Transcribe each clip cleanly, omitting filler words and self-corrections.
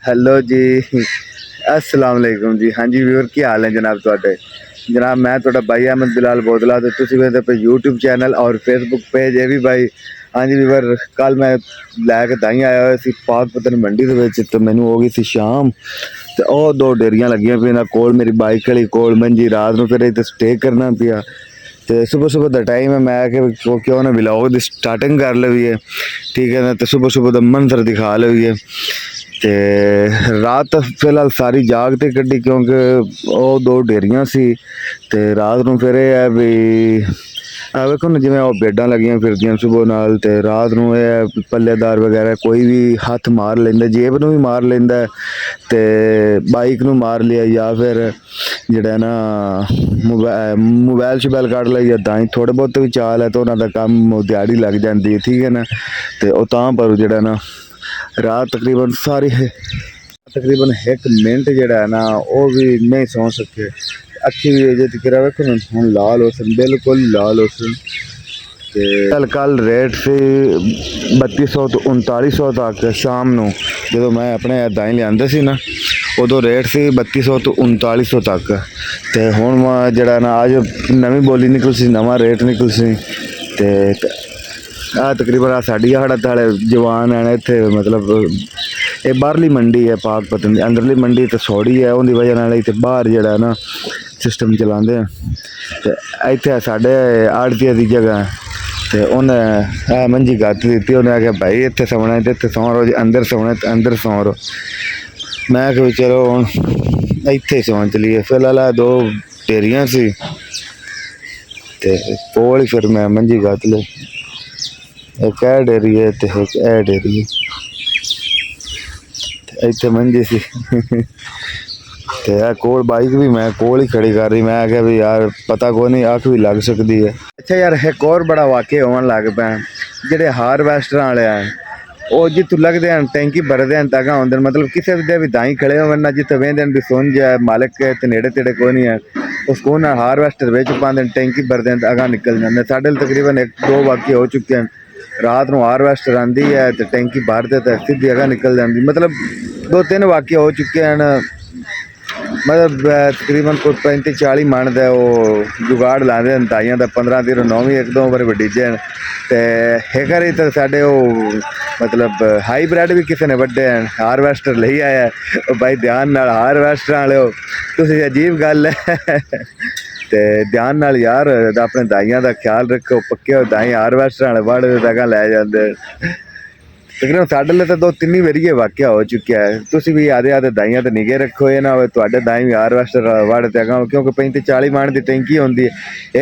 Hello जी। अस्सलाम वालेकुम जी। हाँ जी व्यूअर, की हाल है जनाब ਤੁਹਾਡੇ? जनाब मैं ਤੁਹਾਡਾ भाई अहमद बिलाल बोदला तो ਤੁਸੀਂ ਮੇਰੇ पे यूट्यूब चैनल और फेसबुक पेज है भी भाई। हाँ जी व्यूअर, कल मैं लैके दाई आया हुआ सी पाकपतन मंडी ਦੇ ਵਿੱਚ ਤੇ ਮੈਨੂੰ ਹੋ ਗਈ ਸੀ ਸ਼ਾਮ ਤੇ ਉਹ ਦੋ ਡੇਰੀਆਂ ਲੱਗੀਆਂ ਪਈਆਂ ਕੋਲ ਮੇਰੀ ਬਾਈਕ ਵਾਲੀ ਕੋਲ ਮੰਜੀ ਰਾਤ ਨੂੰ ਫਿਰ ਇੱਥੇ ਸਟੇ ਕਰਨਾ ਪਿਆ ਤੇ ਸੁਬਹ ਸੁਬਹ ਦਾ ਟਾਈਮ ਹੈ ਮੈਂ ਕਿ ਕਿਉਂ ਨਾ ਵਲੌਗ ਦੀ ਸਟਾਰਟਿੰਗ ਕਰ ਲਈਏ, ਠੀਕ ਹੈ ਨਾ। ਤੇ ਸੁਬਹ ਸੁਬਹ ਦਾ ਮੰਜ਼ਰ ਦਿਖਾ ਲਈਏ ਤੇ ਰਾਤ ਤਾਂ ਫਿਲਹਾਲ ਸਾਰੀ ਜਾਗ ਤੇ ਕੱਢੀ ਕਿਉਂਕਿ ਉਹ ਦੋ ਡੇਰੀਆਂ ਸੀ ਤੇ ਰਾਤ ਨੂੰ ਫਿਰ ਇਹ ਹੈ ਵੀ ਆ ਵੇਖੋ ਨਾ ਜਿਵੇਂ ਉਹ ਬੇਡਾਂ ਲੱਗੀਆਂ ਫਿਰਦੀਆਂ ਸੁਬਹ ਨਾਲ ਤੇ ਰਾਤ ਨੂੰ ਇਹ ਪੱਲੇਦਾਰ ਵਗੈਰਾ ਕੋਈ ਵੀ ਹੱਥ ਮਾਰ ਲੈਂਦਾ, ਜੇਬ ਨੂੰ ਵੀ ਮਾਰ ਲੈਂਦਾ ਤੇ ਬਾਈਕ ਨੂੰ ਮਾਰ ਲਿਆ ਜਾਂ ਫਿਰ ਜਿਹੜਾ ਨਾ ਮੋਬਾਈਲ ਸ਼ਬੈਲ ਕੱਢ ਲਿਆ ਜਾਂ ਤਾਂ ਹੀ ਥੋੜ੍ਹੇ ਬਹੁਤ ਵੀ ਚਾਲ ਹੈ ਤਾਂ ਉਹਨਾਂ ਦਾ ਕੰਮ ਦਿਹਾੜੀ ਲੱਗ ਜਾਂਦੀ ਹੈ, ਠੀਕ ਹੈ ਨਾ। ਤੇ ਉਹ ਤਾਂ ਪਰ ਜਿਹੜਾ ਨਾ रात तकरीबन सारी तकरीबन एक मिनट जड़ा है ना वो भी नहीं सौ सके। अखी भी अजे तक वेखो ना हूँ लाल हो सन, बिल्कुल लाल हो सन। कल रेट से 3200 तो 3900 तक शाम ਨੂੰ ਜਦੋਂ ਮੈਂ ਆਪਣੇ ਦਾਈ ਲਿਆਂਦੇ ਸੀ ਨਾ ਉਦੋਂ ਰੇਟ ਸੀ 3200 ਤੋਂ 3900 ਤੱਕ ਤੇ ਹੁਣ ਜਿਹੜਾ ਨਾ ਅੱਜ ਨਵੀਂ ਬੋਲੀ ਨਿਕਲ ਸੀ, ਨਵਾਂ ਰੇਟ ਨਿਕਲ ਸੀ ਤੇ ਆ ਤਕਰੀਬਨ ਆ ਸਾਡੀ ਹੜਾ ਵਾਲੇ ਜਵਾਨ ਹਨ ਇੱਥੇ। ਮਤਲਬ ਇਹ ਬਾਹਰਲੀ ਮੰਡੀ ਹੈ ਪਾਕਪਤਨ ਦੀ, ਅੰਦਰਲੀ ਮੰਡੀ ਤਾਂ ਸੌੜੀ ਹੈ ਉਹਦੀ ਵਜ੍ਹਾ ਨਾਲ ਇੱਥੇ ਬਾਹਰ ਜਿਹੜਾ ਨਾ ਸਿਸਟਮ ਚਲਾਉਂਦੇ ਆ ਤੇ ਇੱਥੇ ਸਾਡੇ ਆੜਤੀਆ ਦੀ ਜਗ੍ਹਾ ਤੇ ਉਹਨੇ ਇਹ ਮੰਜੀ ਗੱਤ ਦਿੱਤੀ। ਉਹਨੇ ਆਖਿਆ ਭਾਈ ਇੱਥੇ ਸੌਣਾ ਤੇ ਇੱਥੇ ਸੌਂ ਰਹੋ, ਜੇ ਅੰਦਰ ਸੌਣਾ ਤੇ ਅੰਦਰ ਸੌਂ ਰਹੋ। ਮੈਂ ਕਿਹਾ ਚਲੋ ਹੁਣ ਇੱਥੇ ਹੀ ਸੌਂ ਚਲੀਏ। ਫਿਲਹਾਲ ਦੋ ਢੇਰੀਆਂ ਸੀ ਤੇ ਕੋਲ ਹੀ ਫਿਰ ਮੈਂ ਮੰਜੀ ਗੱਤ ਲਈ। एक ए डेरी है तो एक ए डेरी है इतने मंजी सी ते कोल बाइक भी मैं कोल ही खड़ी कर रही। मैं क्या भी यार पता को नहीं अख भी लग सकती है। अच्छा यार एक और बड़ा वाकया होने लग पाया जेडे हारवेस्टर वाले हैं वो जितों लगते हैं टैंकी भरते हैं तक आते, मतलब किसी भी दाई खड़े हो ना जितने वेंदे भी सुन जाए मालिक के नेड़े तेड़े कोई नहीं है उस को ना हारवेस्टर बेच पाते टैंकी भरते हैं अगह निकल जाते। साढ़े तकरीबन एक दो वाकये हो चुके हैं। रात को हारवेस्टर आती है तो टैंकी भरते तो सीधी अगह निकल जाती। मतलब दो तीन वाकये हो चुके हैं। मतलब तकरीबन कोई 35-40 मन का वो जुगाड़ लाते हैं दाइया का 15 9 एक दो बार वडीजे तो एक बारी तो साढ़े वो मतलब हाईब्रिड भी किसी ने वड्डे हैं हारवेस्टर ले आया भाई ध्यान नाल हारवेस्टर वाले हो तुसी अजीब गल है ਤੇ ਧਿਆਨ ਨਾਲ ਯਾਰ ਆਪਣੇ ਦਾਈਆਂ ਦਾ ਖਿਆਲ ਰੱਖੋ। ਪੱਕੇ ਹੋ ਦਾਈ ਹਾਰਵੈਸਟਰਾਂ ਵਾਲੇ ਵਾੜੇ ਤੱਕ ਲੈ ਜਾਂਦੇ। ਤਕਰੀਬਨ ਸਾਡੇ ਲਈ ਤਾਂ ਦੋ ਤਿੰਨ ਵਾਰੀਏ ਵਾਕਿਆ ਹੋ ਚੁੱਕਿਆ ਹੈ। ਤੁਸੀਂ ਵੀ ਆਦੇ ਆਦੇ ਦਾਈਆਂ ਤੇ ਨਿਗੇ ਰੱਖੋ, ਇਹ ਨਾ ਹੋਵੇ ਤੁਹਾਡੇ ਦਾਈ ਵੀ ਹਾਰਵੈਸਟਰ ਵਾੜੇ ਤੱਕ ਕਿਉਂਕਿ 35-40 ਮਣ ਦੀ ਟੈਂਕੀ ਹੁੰਦੀ ਹੈ।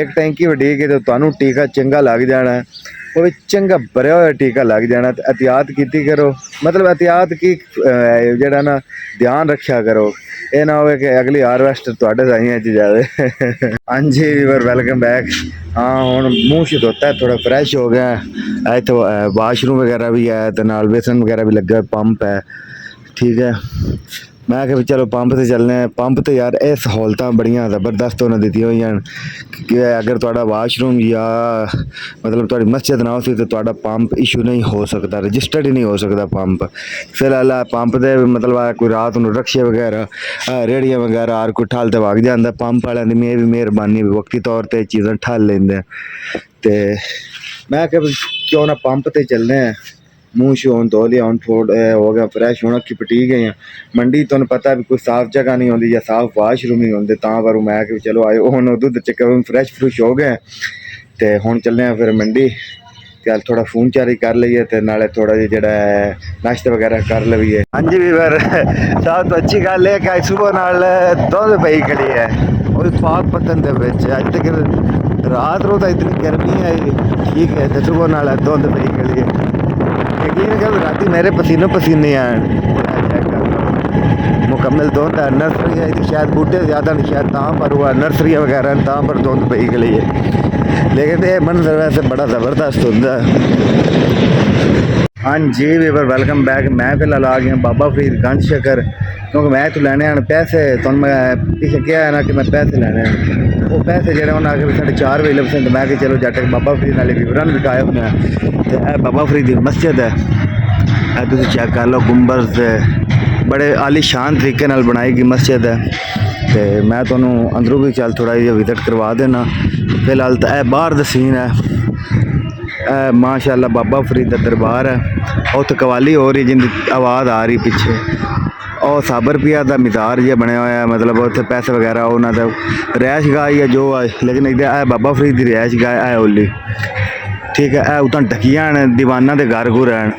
ਇੱਕ ਟੈਂਕੀ ਵੱਡੀ ਕੇ ਤੇ ਤੁਹਾਨੂੰ ਟੀਕਾ ਚੰਗਾ ਲੱਗ ਜਾਣਾ, ਉਹ ਵੀ ਚੰਗਾ ਭਰਿਆ ਹੋਇਆ ਟੀਕਾ ਲੱਗ ਜਾਣਾ। ਤੇ ਅਹਤਿਆਤ ਕੀਤੀ ਕਰੋ, ਮਤਲਬ ਅਹਤਿਆਤ ਕੀ ਜਿਹੜਾ ਨਾ ਧਿਆਨ ਰੱਖਿਆ ਕਰੋ, ਇਹ ਨਾ ਹੋਵੇ ਕਿ ਅਗਲੀ ਹਾਰਵੈਸਟਰ ਤੁਹਾਡੇ ਦਾਈਆਂ 'ਚ ਜਾਵੇ। हाँ जी वीवर वेलकम बैक। हाँ हूँ मूँह से धोता है, थोड़ा फ्रैश हो गया है। इतने वाशरूम वगैरह भी है तो नाल बेसन वगैरह भी लगा, पंप है, ठीक है। मैं क्या चलो पंप से चलने। पंप तो यार ये सहूलत बड़िया जबरदस्त उन्हें दी हुई हैं कि अगर थोड़ा वाशरूम या मतलब थोड़ी मस्जिद ना हो तो पंप इशू नहीं हो सकता, रजिस्टर्ड ही नहीं हो सकता पंप। फिलहाल पंप दे मतलब कोई रात को रक्शे वगैरह रेहड़ियाँ वगैरह हर कोई ठल तो वग जाता। पंप वाले की भी मेहरबानी वक्ती तौर पर चीज़ां ठल लेंदे ते मैं क्या क्यों ना पंप ते चलने। मूँह शोन धो लिया, हूँ थोड़ा हो गया फ्रैश, हूँ अखी पटी गई हैं। मंडी तुम पता भी कोई साफ जगह नहीं होती या साफ वाशरूम नहीं होंगे तां पर मैं कि चलो आयो हूँ दुध चक्कर फ्रैश फ्रुश हो गए तो हूँ चलने फिर मंडी। चल थोड़ा फोन चारी कर लीए तो नाले थोड़ा जरा नाश्ता वगैरह कर लीए। हाँ जी भी फिर सब तो अच्छी गल है कि सुबह नाल दुध पई खड़ी है वो भी पाकपतन दे अज तक रात रो तो इतनी गर्मी है, ठीक है। तो सुबह नाल दुध पई खड़ी है, यकीन कर रात मेरे पसीने पसीने आए मुकम्मल दुध है। नर्सरी है शायद बूटे ज़्यादा नहीं शायद तां पर हुआ नर्सरी वगैरह तां पर दुध पई गई है, लेकिन ये मंजर वैसे बड़ा ज़बरदस्त होता है। हाँ जी वीवर वेलकम बैक। मैं फिलहाल आ गया बाबा फरीद गंज शकर क्योंकि मैं तो लैने पैसे तो मैं पीछे क्या है ना कि मैं पैसे लैने वो पैसे जो उन्हें आके साढ़े 4 बजे लभसे तो मैं कि चलो जट बाबा फरीद वाले विवरण बिठाए होने तो बाबा फरीद की मस्जिद है। तुम चेक कर लो गुंबज बड़े आलीशान तरीके नाल बनाई गई मस्जिद है। तो मैं तुहानू अंदरों भी चल थोड़ा जिहा विजिट करवा देना। फिलहाल तो यह बाहर दा सीन है। माशाअल्लाह बाबा फरीद का दरबार है। उत्थे कवाली हो रही जिंदी आवाज़ आ रही पीछे। और साबर पिया का मज़ार जो बनया हुआ है, मतलब उत्थे पैसे वगैरह उन्होंने रिहायश गाह ही है जो है, लेकिन इधर बाबा फरीद की रिहायश गाह है ओली। ठीक है, यह उतना ढकिया हैं दीवाना के घर घुर हैं।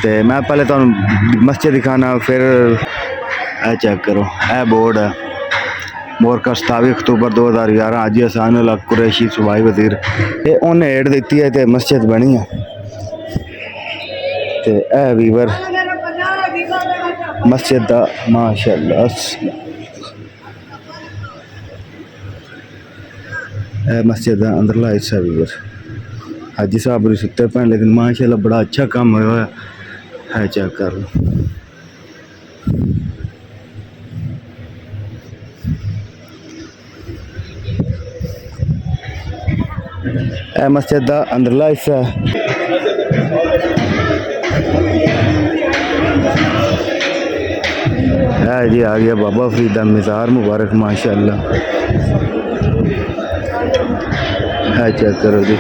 तो मैं पहले तो मस्जिद दिखाना, फिर चेक करो यह बोर्ड है मोरका 27 अक्तूबर 2011 हाजी हसन उल हक कुरैशी सूबाई वजीर। ये उन्हें हेठ दी है तो मस्जिद बनी है। तो यह वीवर मस्जिद का माशाअल्लाह मस्जिद का अंदरला हिस्सा वीवर। हाजी साहब भी सुते पे, लेकिन माशाअल्लाह बड़ा अच्छा काम हुआ है। चेक कर लो मस्जिद का अंदरला हिस्सा है जी। आ गया बाबा फरीद का मज़ार मुबारक माशाअल्लाह। है चेक करो जी,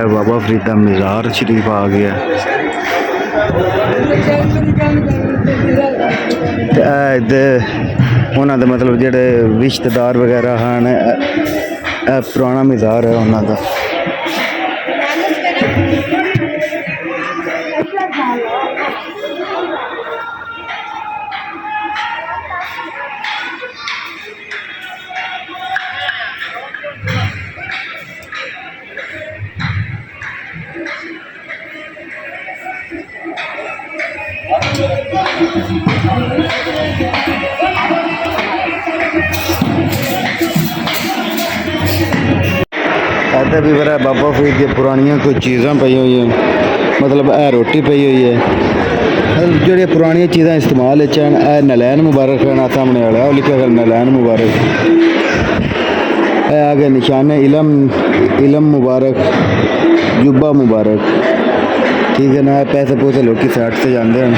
बाबा फरीद का मज़ार शरीफ आ गया। उन्होंने मतलब जेडे रिश्तेदार वगैरह हैं, पुराना मज़ार है उन्होंने। इधर भी बड़ा बाबा फरीद की पुरानियां कोई चीज़ां पई हुई हैं, मतलब यह रोटी पई हुई है। मतलब जो पुरानियां चीज़ां इस्तेमाल है, नलैन मुबारक है सामने वाला वो लिखा है नलैन मुबारक। है आगे निशान है इलम मुबारक, जुब्बा मुबारक। ठीक है ना, पैसे पूसे लोग साइड से जाते हैं।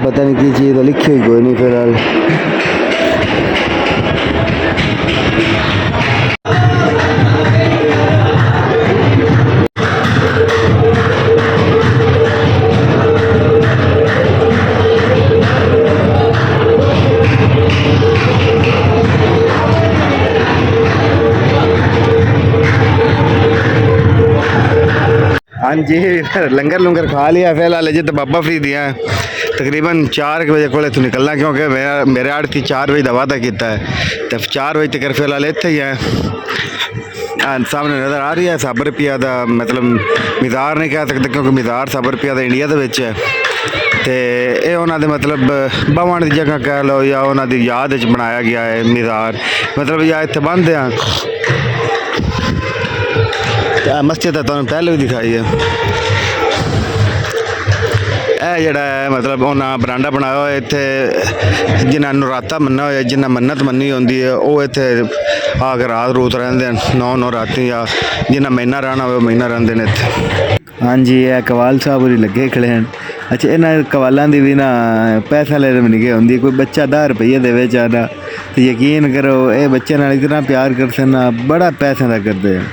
पता नहीं की चीज़ लिखी हुई कोई नहीं फिलहाल। हाँ जी, लंगर लुंगर खा लिया फिलहाल। अजे तो बाबा फरीद दिया तकरीबन 4 बजे को इतों निकलना, क्योंकि मेरे आड़ती 4 बजे का वादा किया है। तो 4 बजे तक फिलहाल इत्थे ही है। सामने नज़र आ रही है साबर पिया का, मतलब मज़ार नहीं कह सकते क्योंकि मज़ार साबर पिया का इंडिया के है। तो ये उन्होंने मतलब बवन की जगह कह लो या उन्होंने याद बनाया गया है मज़ार, मतलब या इतने बंद हैं। मस्जिद तो तुहानू पहले भी दिखाई है। यह जड़ा है मतलब उन्हें बरांडा बनाया हुआ इतने जिन्हें नराता मन्ना हो, जिन्हें मन्नत मन्नी होती है वो इतने आकर रात रूत रहते हैं 9 राती, या जिन्हें महीना रहना हो महीना रहते हैं इतने। हाँ जी, यह कवाल साहब ही लगे खड़े हैं। अच्छा, इन्होंने कवालों की भी ना पैसा लेने नहीं गए होंगी, कोई बच्चा 10 रुपये दे बेचारा, तो यकीन करो ये बच्चे नाल इतना प्यार करते ना, बड़ा पैसा का करते हैं।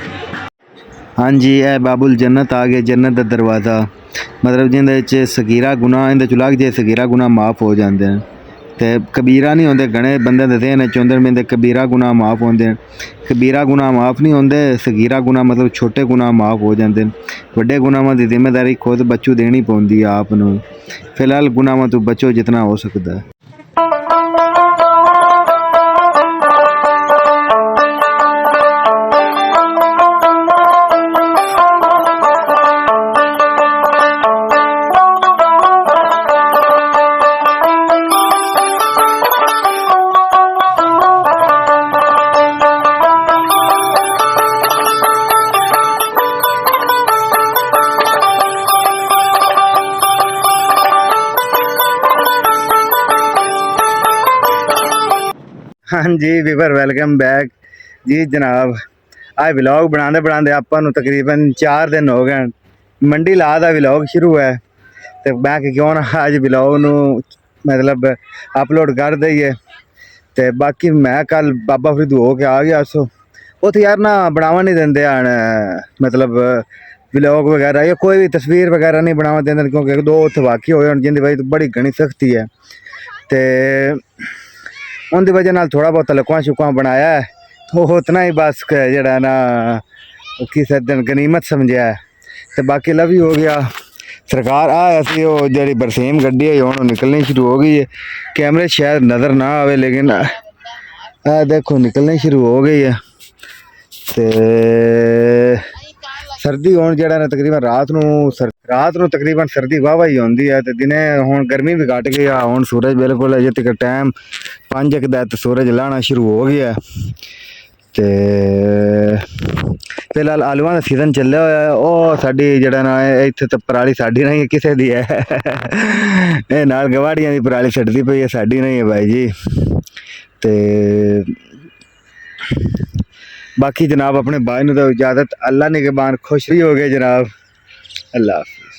हाँ जी, यह बाबुल जन्नत आ गए, जन्नत का दरवाज़ा, मतलब जिंदे सगीरा गुनाह इंदे चुलग जे सगीरा गुनाह माफ़ हो जाते हैं। तो कबीरा नहीं होंगे, घने बंदे दे ने चौंधर में कबीरा गुनाह माफ़ होंगे हैं। कबीरा गुनाह माफ़ नहीं होंगे, सगीरा गुनाह मतलब छोटे गुनाह माफ़ हो जाते हैं। वड्डे गुनाहों की जिम्मेदारी खुद बच्चों देनी पौंदी है आप नूं। फिलहाल गुनाहों तो बचो जितना हो सकता है। हाँ जी वीवर, वेलकम बैक जी जनाब। आज व्लॉग बनाते बनाते आपको तकरीबन 4 दिन हो गए। ਮੰਡੀ ਲਾ ਦਾ ਵਲੌਗ ਸ਼ੁਰੂ ਹੈ ਤੇ ਮੈਂ ਕਿ ਕਿਉਂ ਨਾ ਅੱਜ ਵਲੌਗ ਨੂੰ ਮਤਲਬ ਅਪਲੋਡ ਕਰ ਦਈਏ। ਤੇ ਬਾਕੀ ਮੈਂ ਕੱਲ ਬਾਬਾ ਫਰੀਦ ਹੋ ਕੇ ਆ ਗਿਆ ਸੋ ਉੱਥੇ ਯਾਰ ਨਾ ਬਣਾਵਾ ਨਹੀਂ ਦਿੰਦੇ ਹਨ ਮਤਲਬ ਵਲੌਗ ਵਗੈਰਾ ਜਾਂ ਕੋਈ ਵੀ ਤਸਵੀਰ ਵਗੈਰਾ ਨਹੀਂ ਬਣਾਵਾ ਦਿੰਦੇ ਕਿਉਂਕਿ ਦੋ ਉੱਥੇ ਵਾਕੀ ਹੋਏ ਹਨ ਜਿੰਦੀ ਵਜ੍ਹਾ ਤੋਂ ਬੜੀ ਘਣੀ ਸਖਤੀ ਹੈ ਤੇ ਉਹਦੀ ਵਜ੍ਹਾ ਨਾਲ ਥੋੜਾ ਬਹੁਤ ਲਕਵਾ ਸ਼ੁਕਵਾ ਬਣਾਇਆ ਹੈ ਉਹ ਉਤਨਾ ਹੀ ਬਸ ਜਿਹੜਾ ਨਾ ਕਿਸੇ ਦਿਨ ਗਨੀਮਤ ਸਮਝਿਆ ਤੇ ਬਾਕੀ ਲਵੀ ਹੋ ਗਿਆ। ਸਰਕਾਰ ਆ ਅਸੀਂ ਉਹ ਜਿਹੜੀ ਬਰਸੀਮ ਗੱਡੀ ਹੈ ਹੁਣ ਨਿਕਲਣੀ ਸ਼ੁਰੂ ਹੋ ਗਈ है। कैमरे शायद नज़र ना आवे लेकिन देखो निकलनी शुरू हो गई है। तो सर्दी हुण जिहड़ा ना तकरीबन रात नूं तकरीबन सर्दी वाह ही होंदी है। तो दिने हुण गर्मी भी घट गई है। हुण सूरज बिल्कुल अजे तक टाइम 5 दा सूरज लाना शुरू हो गया है। तो फिलहाल आलूआं दा सीजन ਚੱਲਿਆ ਹੋਇਆ ਹੈ। ਉਹ ਸਾਡੀ ਜਿਹੜਾ ਨਾ ਇੱਥੇ ਤਾਂ ਪਰਾਲੀ ਸਾਡੀ ਨਹੀਂ ਕਿਸੇ ਦੀ ਹੈ ਇਹ ਨਾਲ ਗਵਾੜੀਆਂ ਦੀ ਪਰਾਲੀ ਛੱਡਦੀ ਪਈ ਹੈ ਸਾਡੀ ਨਹੀਂ ਹੈ ਭਾਈ ਜੀ। ਤੇ ਬਾਕੀ ਜਨਾਬ ਆਪਣੇ ਬਾਈ ਨੂੰ ਤਾਂ ਇਜਾਜ਼ਤ। ਅੱਲਾ ਨਿਗਹਬਾਨ। खुश भी हो गए जनाब। अल्लाह हाफिज़।